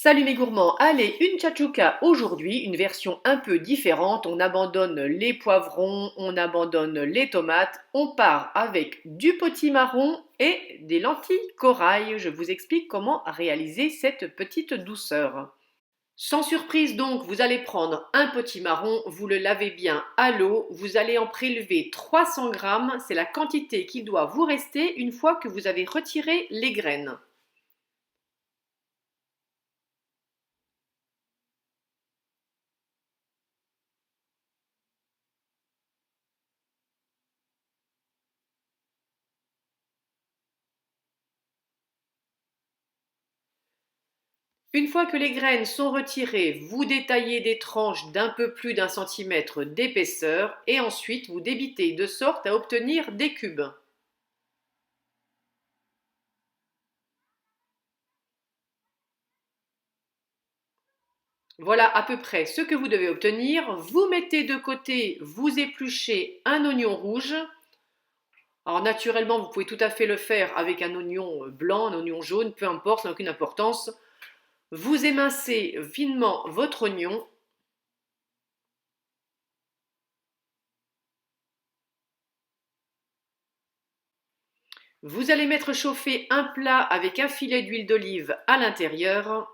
Salut mes gourmands, allez, une tchatchouka aujourd'hui, une version un peu différente, on abandonne les poivrons, on abandonne les tomates, on part avec du potimarron et des lentilles corail. Je vous explique comment réaliser cette petite douceur. Sans surprise donc, vous allez prendre un potimarron, vous le lavez bien à l'eau, vous allez en prélever 300 grammes, c'est la quantité qui doit vous rester une fois que vous avez retiré les graines. Une fois que les graines sont retirées, vous détaillez des tranches d'un peu plus d'1 centimètre d'épaisseur et ensuite vous débitez de sorte à obtenir des cubes. Voilà à peu près ce que vous devez obtenir. Vous mettez de côté, vous épluchez un oignon rouge. Alors naturellement, vous pouvez tout à fait le faire avec un oignon blanc, un oignon jaune, peu importe, ça n'a aucune importance. Vous émincez finement votre oignon. Vous allez mettre chauffer un plat avec un filet d'huile d'olive à l'intérieur.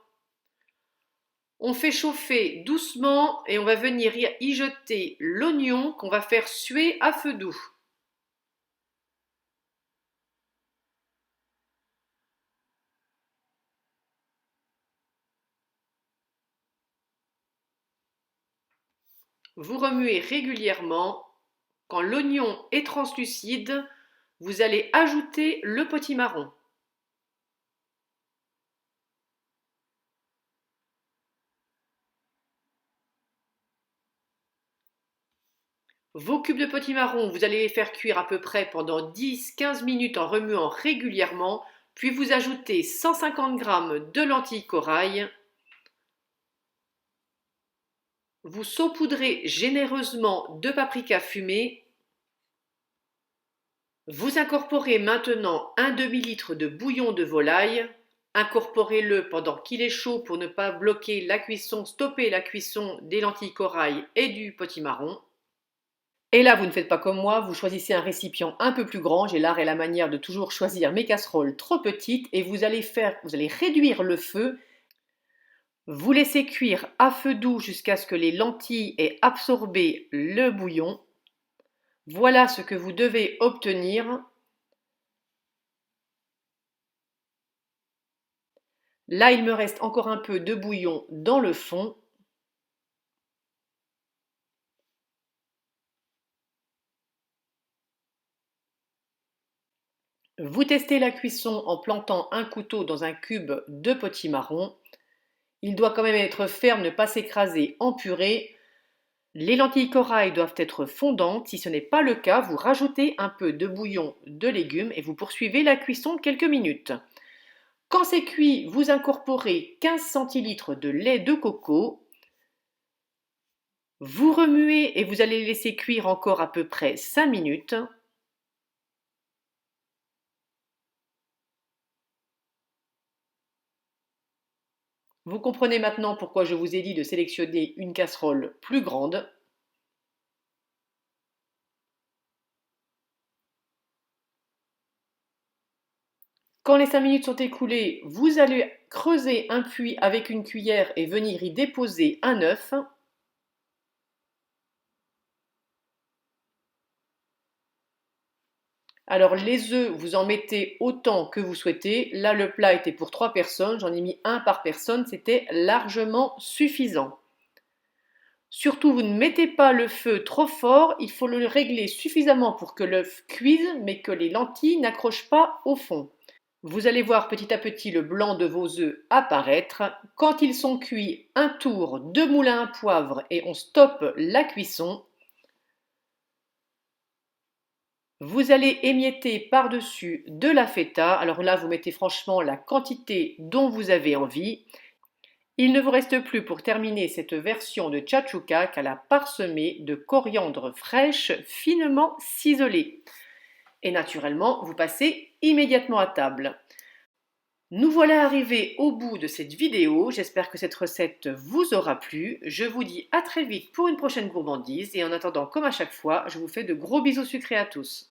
On fait chauffer doucement et on va venir y jeter l'oignon qu'on va faire suer à feu doux. Vous remuez régulièrement. Quand l'oignon est translucide, vous allez ajouter le potimarron. Vos cubes de potimarron, vous allez les faire cuire à peu près pendant 10-15 minutes en remuant régulièrement, puis vous ajoutez 150 g de lentilles corail. Vous saupoudrez généreusement de paprika fumé. Vous incorporez maintenant un demi-litre de bouillon de volaille. Incorporez-le pendant qu'il est chaud pour ne pas bloquer la cuisson, stopper la cuisson des lentilles corail et du potimarron. Et là, vous ne faites pas comme moi, vous choisissez un récipient un peu plus grand. J'ai l'art et la manière de toujours choisir mes casseroles trop petites et vous allez réduire le feu. Vous laissez cuire à feu doux jusqu'à ce que les lentilles aient absorbé le bouillon. Voilà ce que vous devez obtenir. Là, il me reste encore un peu de bouillon dans le fond. Vous testez la cuisson en plantant un couteau dans un cube de potimarron. Il doit quand même être ferme, ne pas s'écraser en purée. Les lentilles corail doivent être fondantes. Si ce n'est pas le cas, vous rajoutez un peu de bouillon de légumes et vous poursuivez la cuisson quelques minutes. Quand c'est cuit, vous incorporez 15 centilitres de lait de coco. Vous remuez et vous allez laisser cuire encore à peu près 5 minutes. Vous comprenez maintenant pourquoi je vous ai dit de sélectionner une casserole plus grande. Quand les 5 minutes sont écoulées, vous allez creuser un puits avec une cuillère et venir y déposer un œuf. Alors les œufs, vous en mettez autant que vous souhaitez. Là, le plat était pour 3 personnes, j'en ai mis un par personne, c'était largement suffisant. Surtout, vous ne mettez pas le feu trop fort, il faut le régler suffisamment pour que l'œuf cuise, mais que les lentilles n'accrochent pas au fond. Vous allez voir petit à petit le blanc de vos œufs apparaître. Quand ils sont cuits, un tour de moulin à poivre et on stoppe la cuisson. Vous allez émietter par-dessus de la feta. Alors là, vous mettez franchement la quantité dont vous avez envie. Il ne vous reste plus pour terminer cette version de tchatchouka qu'à la parsemer de coriandre fraîche finement ciselée. Et naturellement, vous passez immédiatement à table. Nous voilà arrivés au bout de cette vidéo. J'espère que cette recette vous aura plu. Je vous dis à très vite pour une prochaine gourmandise et en attendant, comme à chaque fois, je vous fais de gros bisous sucrés à tous.